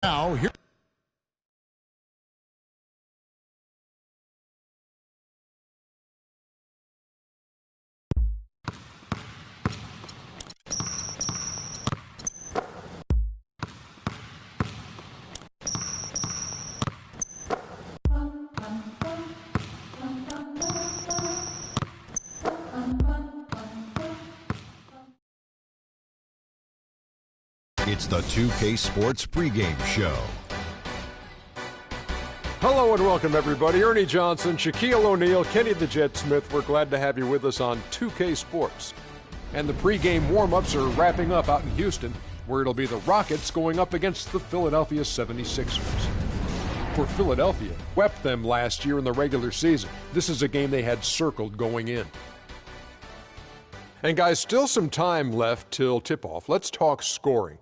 Now, here. It's the 2K Sports pregame show. Hello and welcome, everybody. Ernie Johnson, Shaquille O'Neal, Kenny the Jet Smith. We're glad to have you with us on 2K Sports. And the pregame warm-ups are wrapping up out in Houston, where it'll be the Rockets going up against the Philadelphia 76ers. For Philadelphia, swept them last year in the regular season. This is a game they had circled going in. And guys, still some time left till tip-off. Let's talk scoring.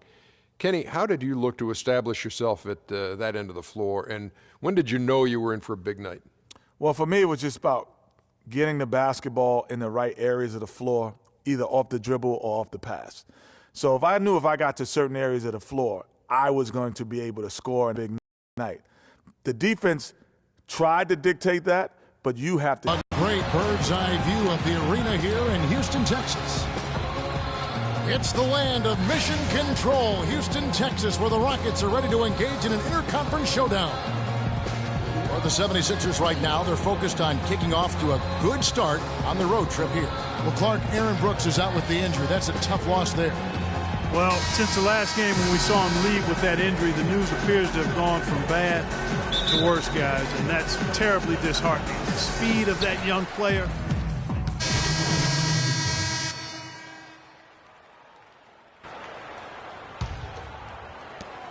Kenny, how did you look to establish yourself at that end of the floor, and when did you know you were in for a big night? Well, for me, it was just about getting the basketball in the right areas of the floor, either off the dribble or off the pass. So if I knew if I got to certain areas of the floor, I was going to be able to score a big night. The defense tried to dictate that, but you have to. A great bird's eye view of the arena here in Houston, Texas. It's the land of mission control, Houston, Texas, where the Rockets are ready to engage in an interconference showdown. For the 76ers right now, they're focused on kicking off to a good start on the road trip here. Well, Clark, Aaron Brooks is out with the injury. That's a tough loss there. Well, since the last game when we saw him leave with that injury, the news appears to have gone from bad to worse, guys, and that's terribly disheartening. The speed of that young player.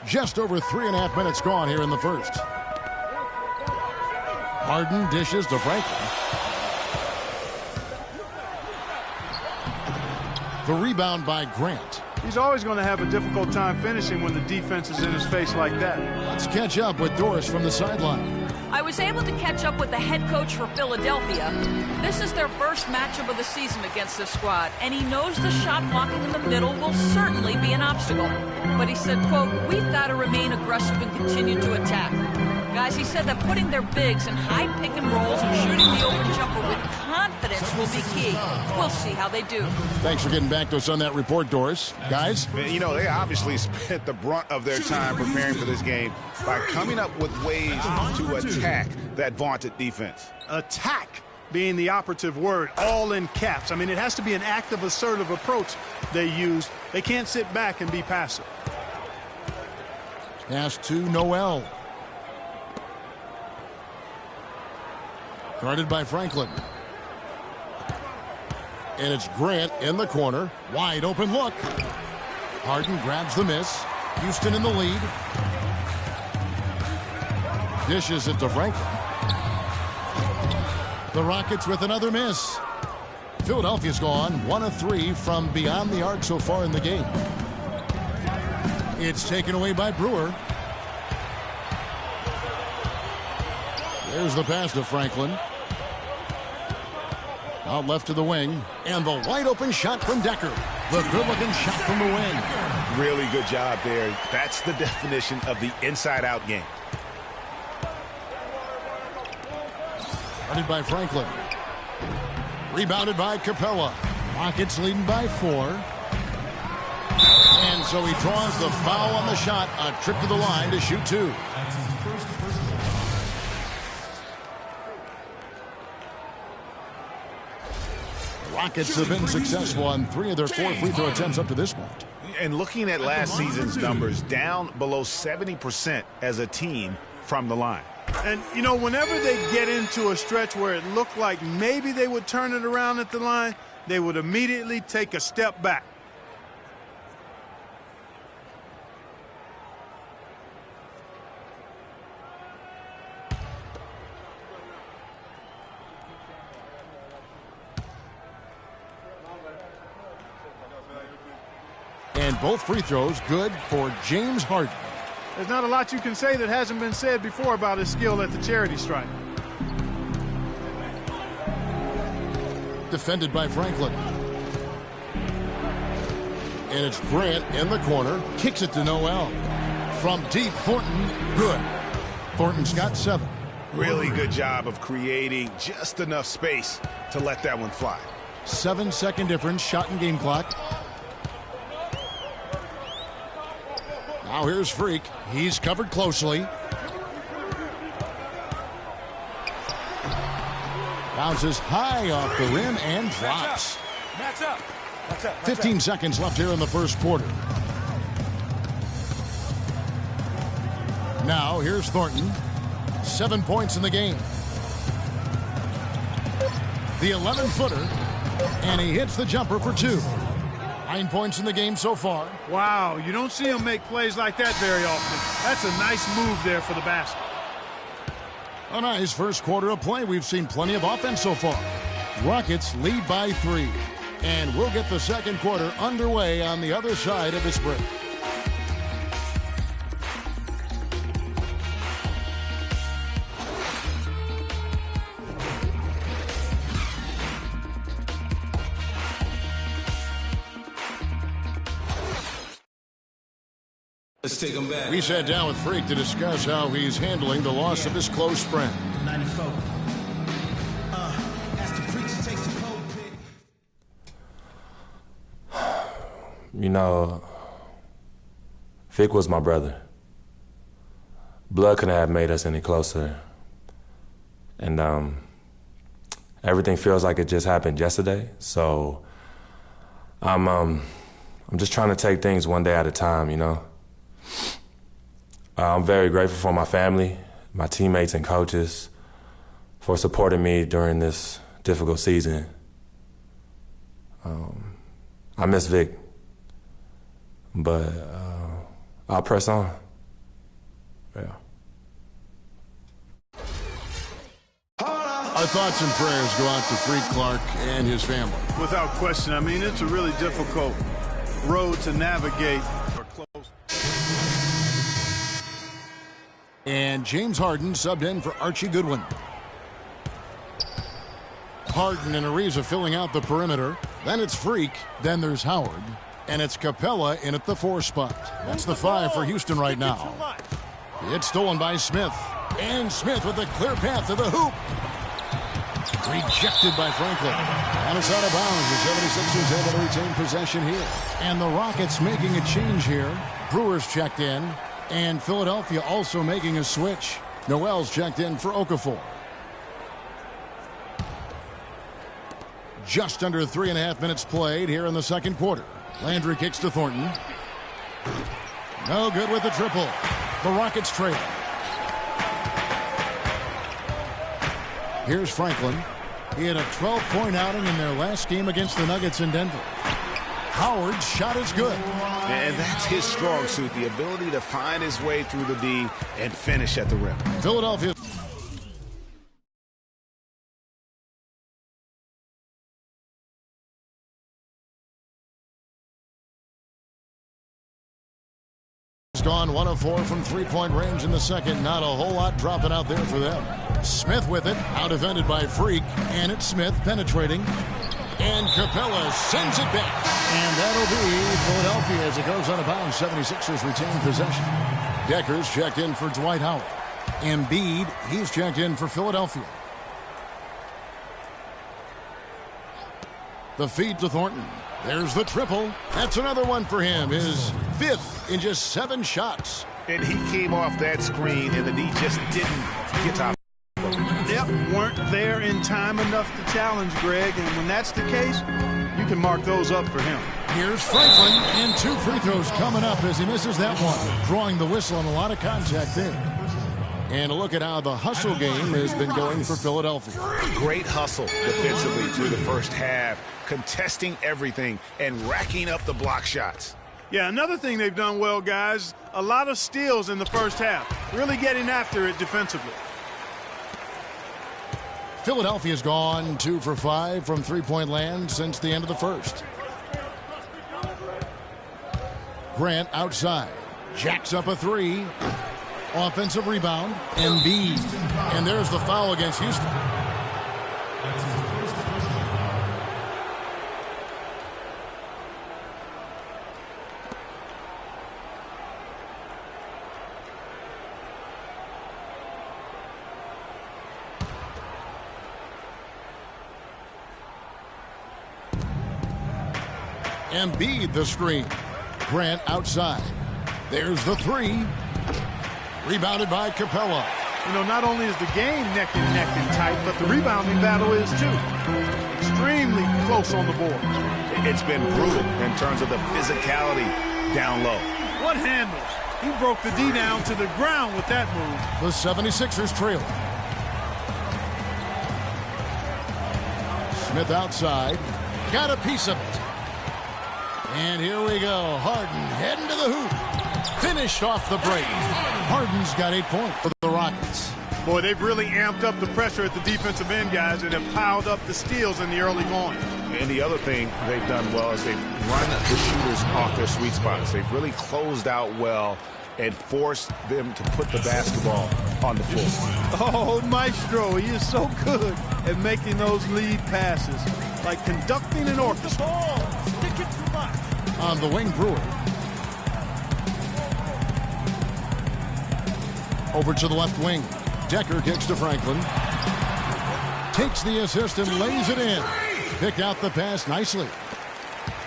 Just over 3.5 minutes gone here in the first. Harden dishes to Franklin. The rebound by Grant. He's always going to have a difficult time finishing when the defense is in his face like that. Let's catch up with Doris from the sideline. I was able to catch up with the head coach for Philadelphia. This is their first matchup of the season against this squad, and he knows the shot blocking in the middle will certainly be an obstacle. But he said, quote, "We've got to remain aggressive and continue to attack." Guys, he said that putting their bigs in high pick and rolls and shooting the open jumper with confidence will be key. We'll see how they do. Thanks for getting back to us on that report, Doris. Guys? You know, they obviously spent the brunt of their time preparing for this game by coming up with ways to attack that vaunted defense. Attack being the operative word, all in caps. I mean, it has to be an active, assertive approach they use. They can't sit back and be passive. Pass to Noel. Guarded by Franklin. And it's Grant in the corner. Wide open look. Harden grabs the miss. Houston in the lead. Dishes it to Franklin. The Rockets with another miss. Philadelphia's gone 1 of 3 from beyond the arc so far in the game. It's taken away by Brewer. There's the pass to Franklin. Out left to the wing. And the wide open shot from Decker. The good-looking shot from the wing. Really good job there. That's the definition of the inside-out game. Guarded by Franklin. Rebounded by Capella. Rockets leading by 4. And so he draws the foul on the shot. A trip to the line to shoot 2. Rockets have been successful on 3 of their 4 free throw attempts up to this point. And looking at last season's numbers, down below 70% as a team from the line. And, you know, whenever they get into a stretch where it looked like maybe they would turn it around at the line, they would immediately take a step back. And both free throws good for James Harden. There's not a lot you can say that hasn't been said before about his skill at the charity stripe. Defended by Franklin. And it's Grant in the corner. Kicks it to Noel. From deep, Thornton, good. Thornton's got 7. Really good job of creating just enough space to let that one fly. 7-second difference, shot and game clock. Now here's Freak. He's covered closely. Bounces high off the rim and drops. 15 seconds left here in the first quarter. Now here's Thornton. 7 points in the game. The 11-footer. And he hits the jumper for 2. 9 points in the game so far. Wow, you don't see him make plays like that very often. That's a nice move there for the basket. A nice first quarter of play. We've seen plenty of offense so far. Rockets lead by 3. And we'll get the second quarter underway on the other side of this break. Let's take him back. We sat down with Freak to discuss how he's handling the loss of his close friend. 94. As the preacher takes the pulpit. You know, Vic was my brother. Blood couldn't have made us any closer. And everything feels like it just happened yesterday. So I'm just trying to take things one day at a time, you know. I'm very grateful for my family, my teammates and coaches for supporting me during this difficult season. I miss Vic, but I'll press on. Yeah. Our thoughts and prayers go out to Freak Clark and his family. Without question, I mean, it's a really difficult road to navigate. And James Harden subbed in for Archie Goodwin. Harden and Ariza filling out the perimeter. Then it's Freak. Then there's Howard. And it's Capella in at the 4 spot. That's the 5 for Houston right now. It's stolen by Smith. And Smith with a clear path to the hoop. Rejected by Franklin. And it's out of bounds. The 76ers able to retain possession here. And the Rockets making a change here. Brewers checked in. And Philadelphia also making a switch. Noel's checked in for Okafor. Just under 3.5 minutes played here in the second quarter. Landry kicks to Thornton. No good with the triple. The Rockets trail. Here's Franklin. He had a 12-point outing in their last game against the Nuggets in Denver. Howard's shot is good. And that's his strong suit, the ability to find his way through the D and finish at the rim. Philadelphia has gone 1 of 4 from three-point range in the second. Not a whole lot dropping out there for them. Smith with it, out defended by Freak, and it's Smith penetrating. And Capella sends it back. And that'll be Philadelphia as it goes out of bounds. 76ers retain possession. Decker's checked in for Dwight Howard. Embiid, he's checked in for Philadelphia. The feed to Thornton. There's the triple. That's another one for him. His 5th in just 7 shots. And he came off that screen, and the D just didn't get top. Yep, weren't there in time enough to challenge Greg, and when that's the case, you can mark those up for him. Here's Franklin, and 2 free throws coming up as he misses that one, drawing the whistle and a lot of contact there. And a look at how the hustle game has been going for Philadelphia. Great hustle defensively through the first half, contesting everything and racking up the block shots. Yeah, another thing they've done well, guys, a lot of steals in the first half, really getting after it defensively. Philadelphia's gone 2 for 5 from three-point land since the end of the first. Grant outside. Jacks up a 3. Offensive rebound. Embiid. And there's the foul against Houston. Embiid the screen. Grant outside. There's the three. Rebounded by Capella. You know, not only is the game neck and tight, but the rebounding battle is too. Extremely close on the board. It's been brutal in terms of the physicality down low. What handles? He broke the D down to the ground with that move. The 76ers trail. Smith outside. Got a piece of it. And here we go. Harden heading to the hoop. Finished off the break. Harden's got 8 points for the Rockets. Boy, they've really amped up the pressure at the defensive end, guys, and have piled up the steals in the early going. And the other thing they've done well is they've run the shooters off their sweet spots. They've really closed out well and forced them to put the basketball on the floor. Oh, Maestro, he is so good at making those lead passes, like conducting an orchestra. On the wing, Brewer. Over to the left wing. Decker kicks to Franklin. Takes the assist and lays it in. Picked out the pass nicely.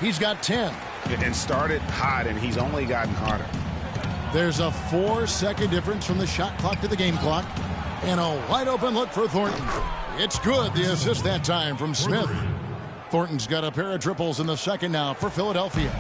He's got 10. And started hot, and he's only gotten hotter. There's a 4-second difference from the shot clock to the game clock. And a wide open look for Thornton. It's good, the assist that time from Smith. Thornton's got a pair of triples in the second now for Philadelphia.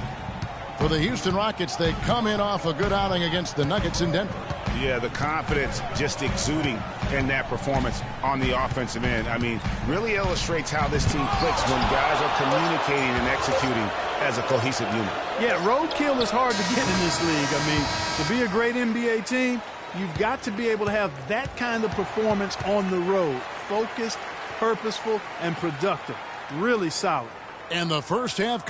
For the Houston Rockets, they come in off a good outing against the Nuggets in Denver. Yeah, the confidence just exuding in that performance on the offensive end. I mean, really illustrates how this team clicks when guys are communicating and executing as a cohesive unit. Yeah, roadkill is hard to get in this league. I mean, to be a great NBA team, you've got to be able to have that kind of performance on the road. Focused, purposeful, and productive. Really solid. And the first half